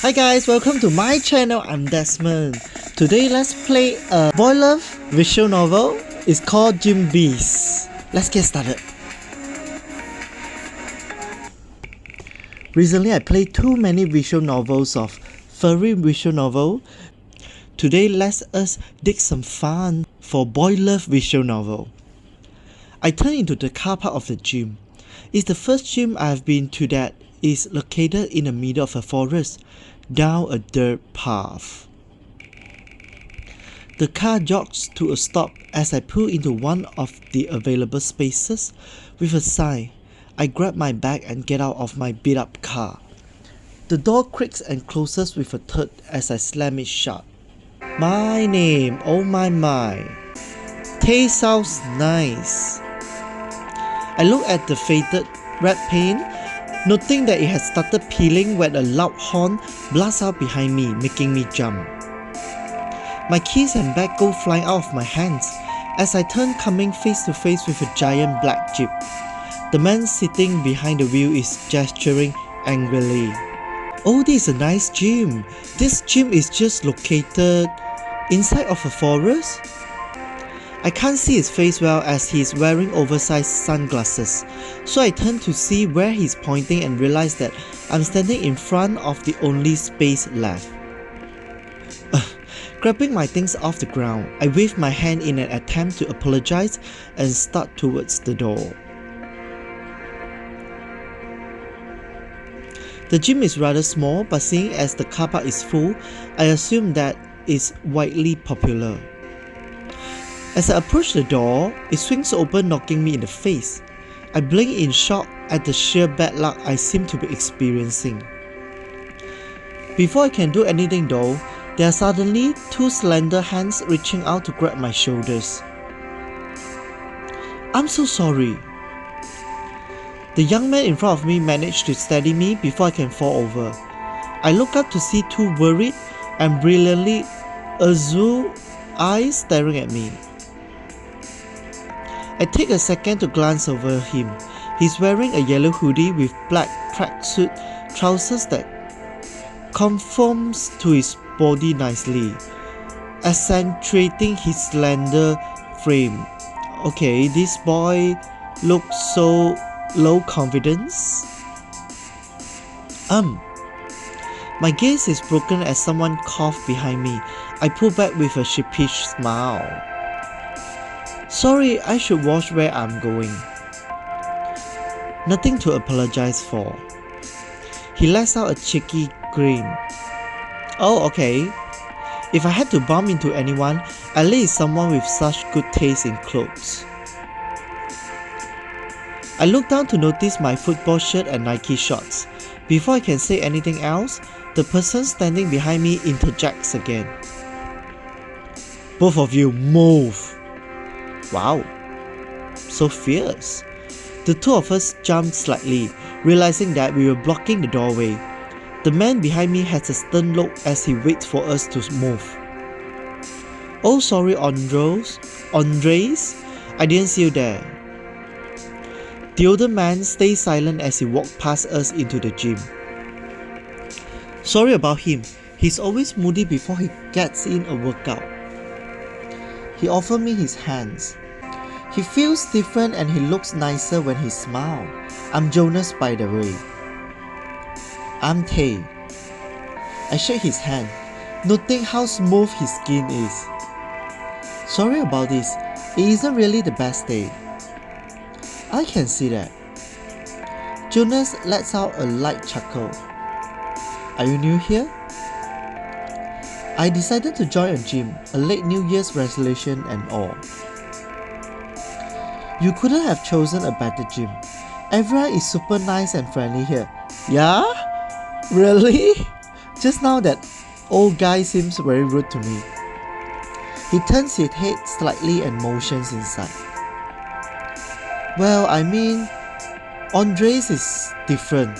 Hi guys, welcome to my channel. I'm Desmond. Today let's play a boy love visual novel. It's called GymBeasts. Let's get started. Recently I played too many visual novels of furry visual novel. Today let us dig some fun for boy love visual novel. I turn into the car park of the gym. It's the first gym I've been to that is located in the middle of a forest, down a dirt path. The car jogs to a stop as I pull into one of the available spaces. With a sigh, I grab my bag and get out of my beat-up car. The door creaks and closes with a thud as I slam it shut. My name, oh my. Tay sounds nice. I look at the faded red paint, noting that it has started peeling when a loud horn blasts out behind me, making me jump. My keys and bag go flying out of my hands as I turn, coming face to face with a giant black jeep. The man sitting behind the wheel is gesturing angrily. Oh, this is a nice gym. This gym is just located inside of a forest? I can't see his face well as he is wearing oversized sunglasses, so I turn to see where he's pointing and realize that I'm standing in front of the only space left. Grabbing my things off the ground, I wave my hand in an attempt to apologize and start towards the door. The gym is rather small, but seeing as the car park is full, I assume that it's widely popular. As I approach the door, it swings open, knocking me in the face. I blink in shock at the sheer bad luck I seem to be experiencing. Before I can do anything though, there are suddenly two slender hands reaching out to grab my shoulders. I'm so sorry. The young man in front of me managed to steady me before I can fall over. I look up to see two worried and brilliantly azure eyes staring at me. I take a second to glance over him. He's wearing a yellow hoodie with black tracksuit trousers that conforms to his body nicely, accentuating his slender frame. Okay, this boy looks so low confidence. My gaze is broken as someone coughed behind me. I pull back with a sheepish smile. Sorry, I should watch where I'm going. Nothing to apologize for. He lets out a cheeky grin. Oh, okay. If I had to bump into anyone, at least someone with such good taste in clothes. I look down to notice my football shirt and Nike shorts. Before I can say anything else, the person standing behind me interjects again. Both of you move! Wow, so fierce. The two of us jumped slightly, realizing that we were blocking the doorway. The man behind me has a stern look as he waits for us to move. Oh, sorry, Andres, I didn't see you there. The older man stays silent as he walked past us into the gym. Sorry about him, he's always moody before he gets in a workout. He offered me his hands. He feels different and he looks nicer when he smiles. I'm Jonas, by the way. I'm Tay. I shake his hand, noting how smooth his skin is. Sorry about this, it isn't really the best day. I can see that. Jonas lets out a light chuckle. Are you new here? I decided to join a gym, a late New Year's resolution and all. You couldn't have chosen a better gym. Everyone is super nice and friendly here. Yeah? Really? Just now that old guy seems very rude to me. He turns his head slightly and motions inside. Well, I mean, Andres is different,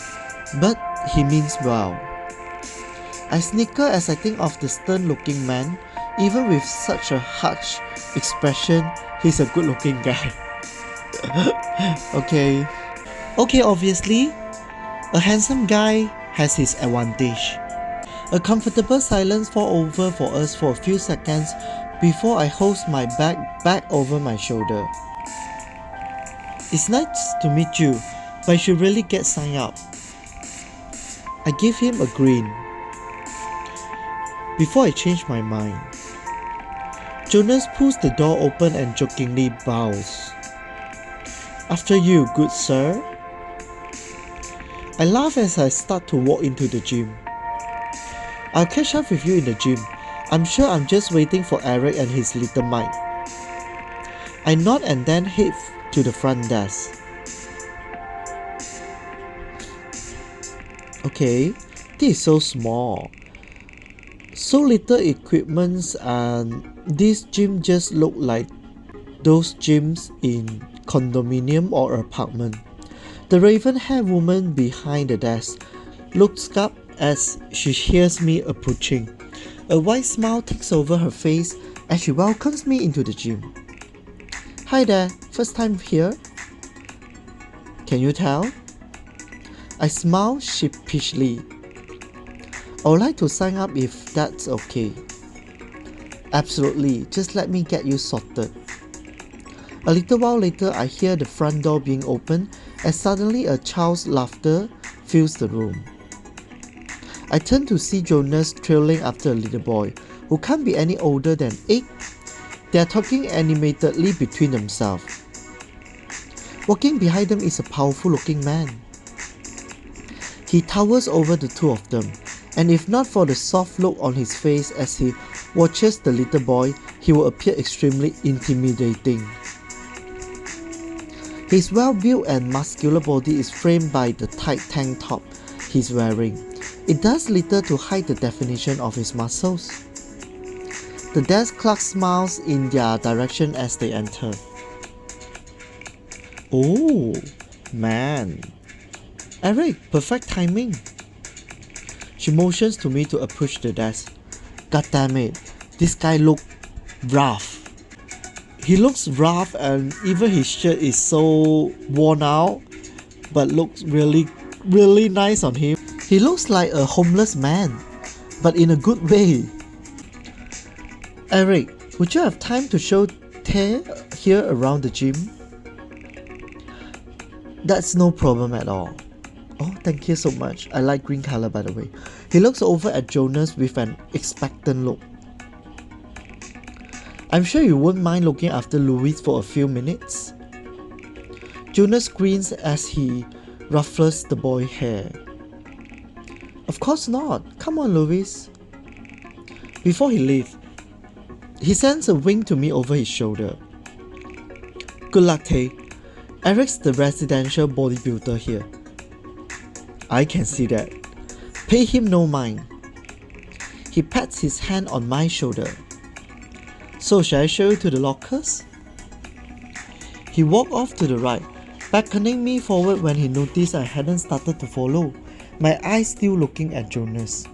but he means well. I snicker as I think of the stern-looking man. Even with such a harsh expression, he's a good-looking guy. Okay, obviously, a handsome guy has his advantage. A comfortable silence falls over for us for a few seconds before I hoist my bag back over my shoulder. It's nice to meet you, but you should really get signed up. I give him a grin before I change my mind. Jonas pulls the door open and jokingly bows. After you, good sir. I laugh as I start to walk into the gym. I'll catch up with you in the gym. I'm sure I'm just waiting for Eric and his little mite. I nod and then head to the front desk. Okay, this is so small. So little equipments, and this gym just look like those gyms in condominium or apartment. The raven-haired woman behind the desk looks up as she hears me approaching. A wide smile takes over her face as she welcomes me into the gym. Hi there, first time here? Can you tell? I smile sheepishly. I would like to sign up if that's okay. Absolutely, just let me get you sorted. A little while later, I hear the front door being opened as suddenly a child's laughter fills the room. I turn to see Jonas trailing after a little boy, who can't be any older than 8. They are talking animatedly between themselves. Walking behind them is a powerful looking man. He towers over the two of them, and if not for the soft look on his face as he watches the little boy, he will appear extremely intimidating. His well-built and muscular body is framed by the tight tank top he's wearing. It does little to hide the definition of his muscles. The desk clerk smiles in their direction as they enter. Oh, man. Eric, perfect timing. She motions to me to approach the desk. God damn it, this guy looks rough. He looks rough and even his shirt is so worn out, but looks really nice on him. He looks like a homeless man, but in a good way. Eric, would you have time to show Tay here around the gym? That's no problem at all. Oh, thank you so much. I like green color, by the way. He looks over at Jonas with an expectant look. I'm sure you won't mind looking after Louis for a few minutes. Jonas grins as he ruffles the boy's hair. Of course not. Come on, Louis. Before he leaves, he sends a wink to me over his shoulder. Good luck, Tay. Eric's the residential bodybuilder here. I can see that. Pay him no mind. He pats his hand on my shoulder. So shall I show you to the lockers? He walked off to the right, beckoning me forward when he noticed I hadn't started to follow, my eyes still looking at Jonas.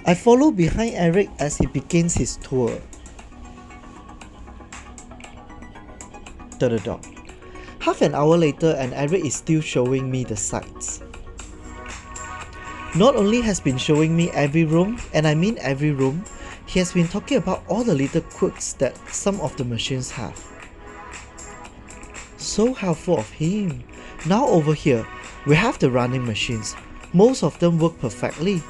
I follow behind Eric as he begins his tour. Half an hour later and Eric is still showing me the sights. Not only has been showing me every room, and I mean every room, he has been talking about all the little quirks that some of the machines have. So helpful of him. Now over here, we have the running machines. Most of them work perfectly.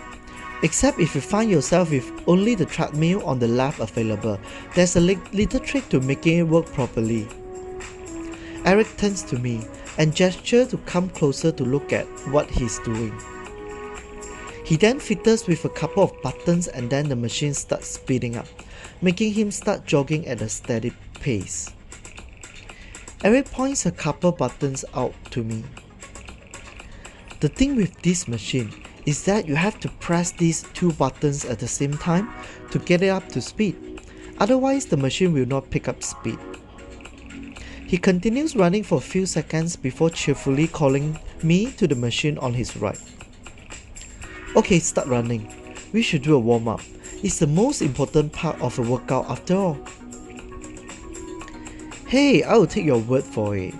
Except if you find yourself with only the treadmill on the left available, there's a little trick to making it work properly. Eric turns to me and gestures to come closer to look at what he's doing. He then fiddles with a couple of buttons and then the machine starts speeding up, making him start jogging at a steady pace. Eric points a couple buttons out to me. The thing with this machine is that you have to press these two buttons at the same time to get it up to speed. Otherwise, the machine will not pick up speed. He continues running for a few seconds before cheerfully calling me to the machine on his right. Okay, start running. We should do a warm-up. It's the most important part of a workout after all. Hey, I will take your word for it.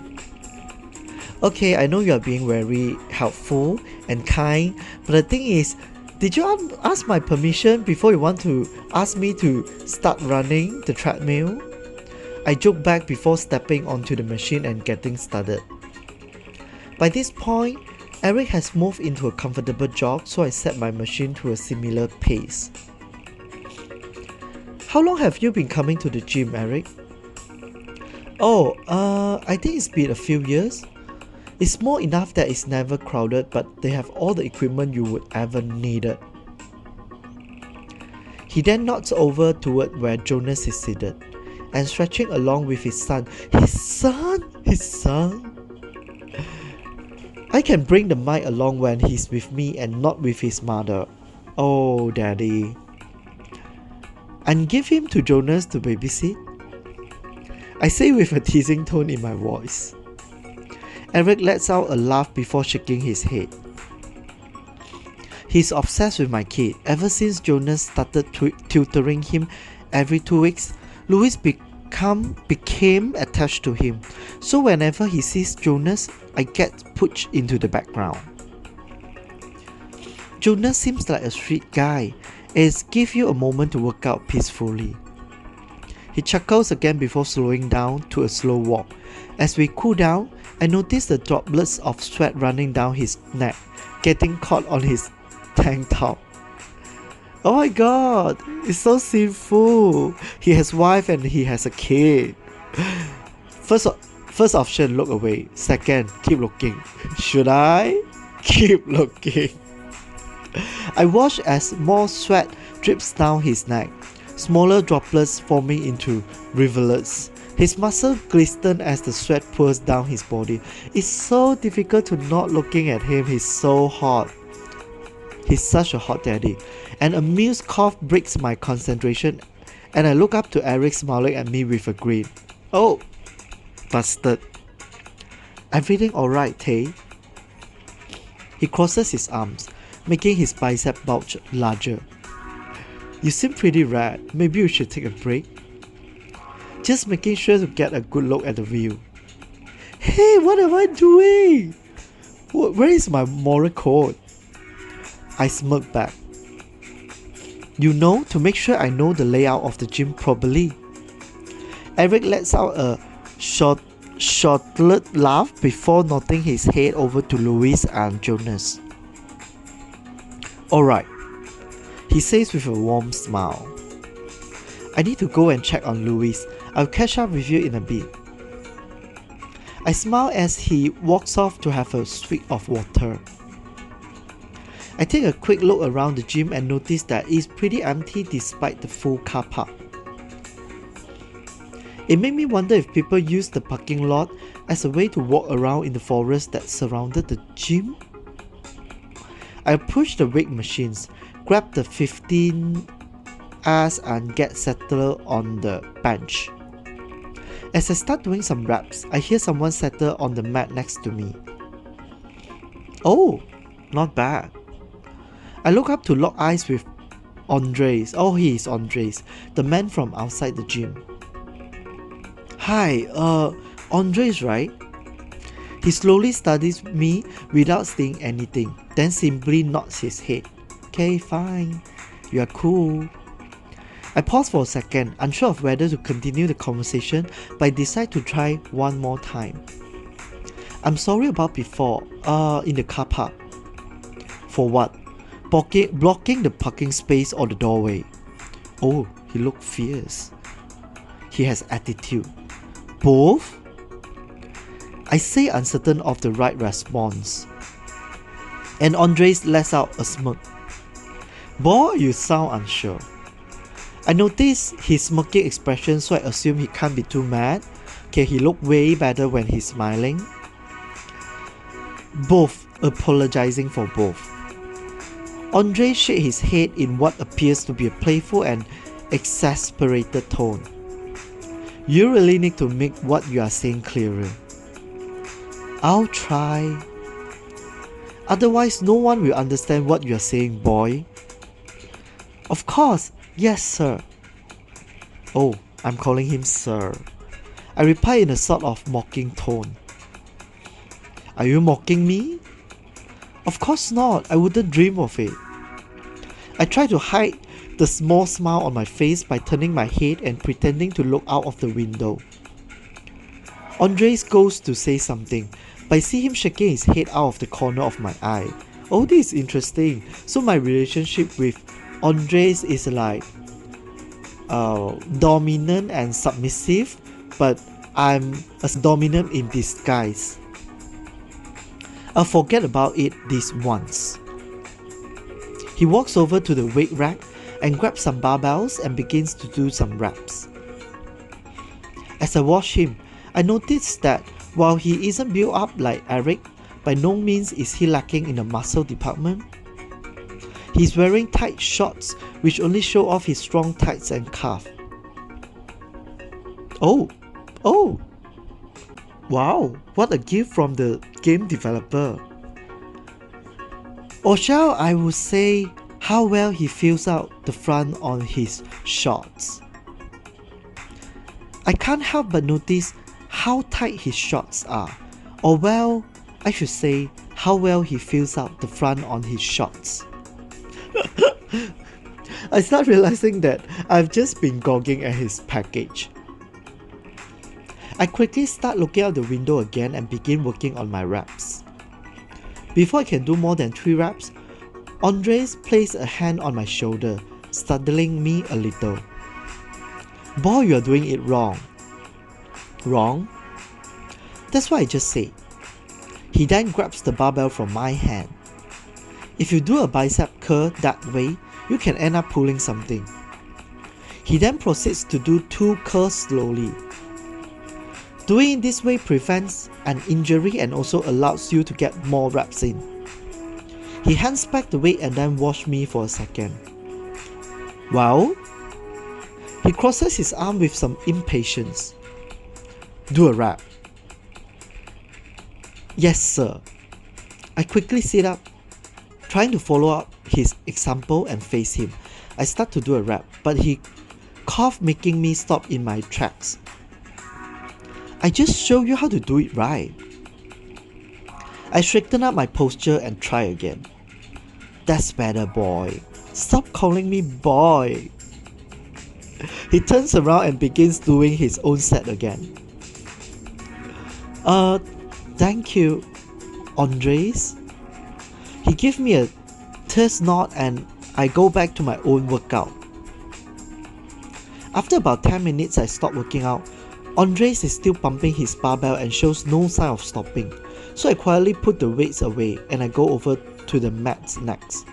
Okay, I know you are being very helpful and kind, but the thing is, Did you ask my permission before you want to ask me to start running the treadmill? I joked back before stepping onto the machine and getting started. By this point, Eric has moved into a comfortable jog, so I set my machine to a similar pace. How long have you been coming to the gym, Eric? Oh, I think it's been a few years. It's small enough that it's never crowded, but they have all the equipment you would ever needed. He then nods over toward where Jonas is seated and stretching along with his son. His son! I can bring the mic along when he's with me and not with his mother. Oh, Daddy. And give him to Jonas to babysit? I say with a teasing tone in my voice. Eric lets out a laugh before shaking his head. He's obsessed with my kid. Ever since Jonas started tutoring him every 2 weeks, Louis became attached to him. So whenever he sees Jonas, I get pushed into the background. Jonas seems like a sweet guy. It gives you a moment to work out peacefully. He chuckles again before slowing down to a slow walk. As we cool down, I notice the droplets of sweat running down his neck, getting caught on his tank top. Oh my god, it's so sinful. He has a wife and he has a kid. First option, look away. Second, keep looking. Should I? Keep looking. I watch as more sweat drips down his neck, smaller droplets forming into rivulets. His muscles glisten as the sweat pours down his body. It's so difficult to not looking at him. He's so hot. He's such a hot daddy. An amused cough breaks my concentration and I look up to Eric smiling at me with a grin. Oh, busted. Everything alright, Tay? He crosses his arms, making his bicep bulge larger. You seem pretty red. Maybe you should take a break. Just making sure to get a good look at the view. Hey, what am I doing? Where is my moral code? I smirk back. You know, to make sure I know the layout of the gym properly. Eric lets out a short-lived laugh before nodding his head over to Louis and Jonas. Alright, he says with a warm smile. I need to go and check on Louis. I'll catch up with you in a bit. I smile as he walks off to have a swig of water. I take a quick look around the gym and notice that it's pretty empty despite the full car park. It made me wonder if people use the parking lot as a way to walk around in the forest that surrounded the gym. I approach the weight machines, grab the 15 and get settled on the bench. As I start doing some reps, I hear someone settle on the mat next to me. Oh, not bad. I look up to lock eyes with Andres. Oh, he is Andres, the man from outside the gym. Hi, Andres, right? He slowly studies me without saying anything, then simply nods his head. Okay, fine. You are cool. I pause for a second, unsure of whether to continue the conversation, but I decide to try one more time. I'm sorry about before, in the car park. For what? Blocking the parking space or the doorway. Oh, he looked fierce. He has attitude. Both? I say, uncertain of the right response. And Andres lets out a smirk. Boy, you sound unsure. I notice his smirking expression, so I assume he can't be too mad. Okay, he looked way better when he's smiling. Both apologizing for both. Andre shakes his head in what appears to be a playful and exasperated tone. You really need to make what you are saying clearer. I'll try. Otherwise, no one will understand what you are saying, boy. Of course, yes, sir. Oh, I'm calling him sir. I reply in a sort of mocking tone. Are you mocking me? Of course not, I wouldn't dream of it. I try to hide the small smile on my face by turning my head and pretending to look out of the window. Andres goes to say something, but I see him shaking his head out of the corner of my eye. Oh, this is interesting. So my relationship with Andres is like dominant and submissive, but I'm a dominant in disguise. I'll forget about it this once. He walks over to the weight rack and grabs some barbells and begins to do some reps. As I watch him, I notice that while he isn't built up like Eric, by no means is he lacking in the muscle department. He's wearing tight shorts which only show off his strong thighs and calf. Oh! Wow, what a gift from the game developer. Or shall I would say how well he fills out the front on his shorts. I can't help but notice how tight his shorts are, or well, I should say how well he fills out the front on his shorts. I start realizing that I've just been gogging at his package. I quickly start looking out the window again and begin working on my reps. Before I can do more than 3 reps, Andres placed a hand on my shoulder, startling me a little. Boy, you are doing it wrong. Wrong? That's what I just said. He then grabs the barbell from my hand. If you do a bicep curl that way, you can end up pulling something. He then proceeds to do 2 curls slowly. Doing it this way prevents an injury and also allows you to get more reps in. He hands back the weight and then watches me for a second. Well? He crosses his arm with some impatience. Do a rep. Yes, sir. I quickly sit up, trying to follow up his example and face him. I start to do a rep, but he coughed, making me stop in my tracks. I just show you how to do it right. I straighten up my posture and try again. That's better, boy. Stop calling me boy. He turns around and begins doing his own set again. Thank you, Andres. He gives me a terse nod and I go back to my own workout. After about 10 minutes, I stop working out. Andres is still pumping his barbell and shows no sign of stopping, so I quietly put the weights away and I go over to the mats next.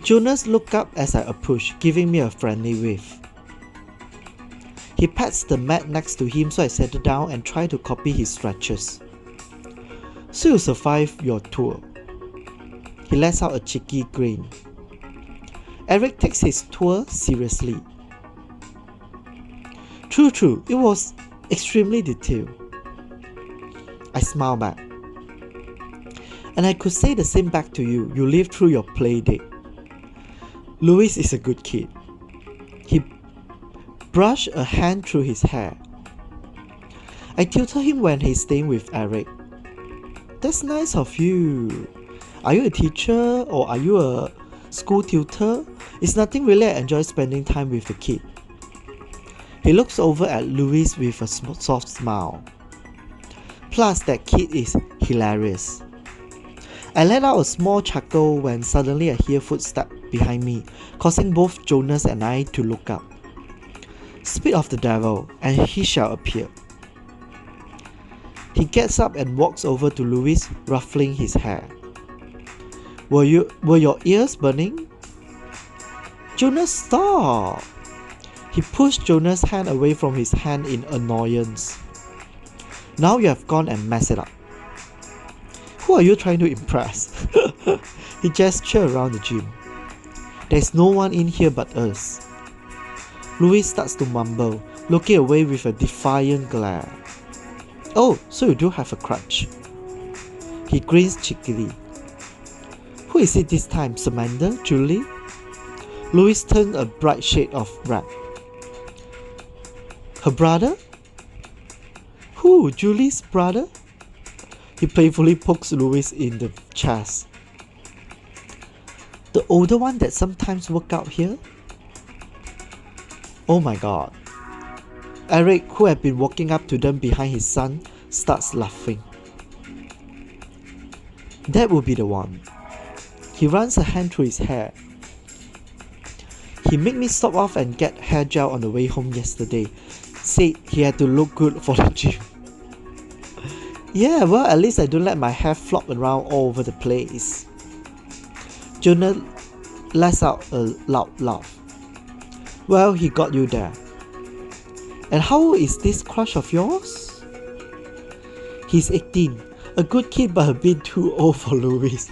Jonas looked up as I approached, giving me a friendly wave. He pats the mat next to him, so I settle down and try to copy his stretches. So you survived your tour. He lets out a cheeky grin. Eric takes his tour seriously. True, it was extremely detailed. I smile back. And I could say the same back to you. You lived through your play date. Louis is a good kid. He brushed a hand through his hair. I tutor him when he's staying with Eric. That's nice of you. Are you a teacher or are you a school tutor? It's nothing really. I enjoy spending time with the kid. He looks over at Louis with a soft smile. Plus, that kid is hilarious. I let out a small chuckle when suddenly I hear footsteps behind me, causing both Jonas and I to look up. Speak of the devil, and he shall appear. He gets up and walks over to Louis, ruffling his hair. Were your ears burning? Jonas, stop! He pushed Jonas' hand away from his hand in annoyance. Now you have gone and messed it up. Who are you trying to impress? He gestured around the gym. There's no one in here but us. Louis starts to mumble, looking away with a defiant glare. Oh, so you do have a crutch. He grins cheekily. Who is it this time, Samantha, Julie? Louis turned a bright shade of red. Her brother? Who, Julie's brother? He playfully pokes Louis in the chest. the older one that sometimes work out here? Oh my god. Eric, who had been walking up to them behind his son, starts laughing. That will be the one. He runs a hand through his hair. He made me stop off and get hair gel on the way home yesterday. Said he had to look good for the gym. Yeah, well, at least I don't let my hair flop around all over the place. Jonah lets out a loud laugh. Well, he got you there. And how old is this crush of yours? He's 18. A good kid but a bit too old for Louis.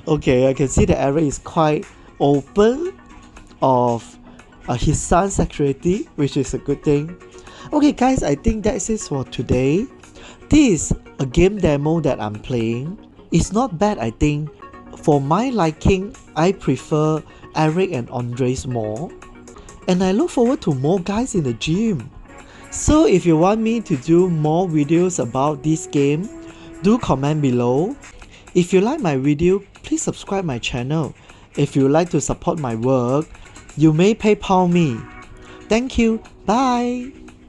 Okay, I can see that Eric is quite open of his son's sexuality, which is a good thing. Okay guys, I think that's it for today. This is a game demo that I'm playing. It's not bad, I think. For my liking, I prefer Eric and Andres more. And I look forward to more guys in the gym. So if you want me to do more videos about this game, do comment below. If you like my video, please subscribe my channel. If you like to support my work, you may PayPal me. Thank you. Bye.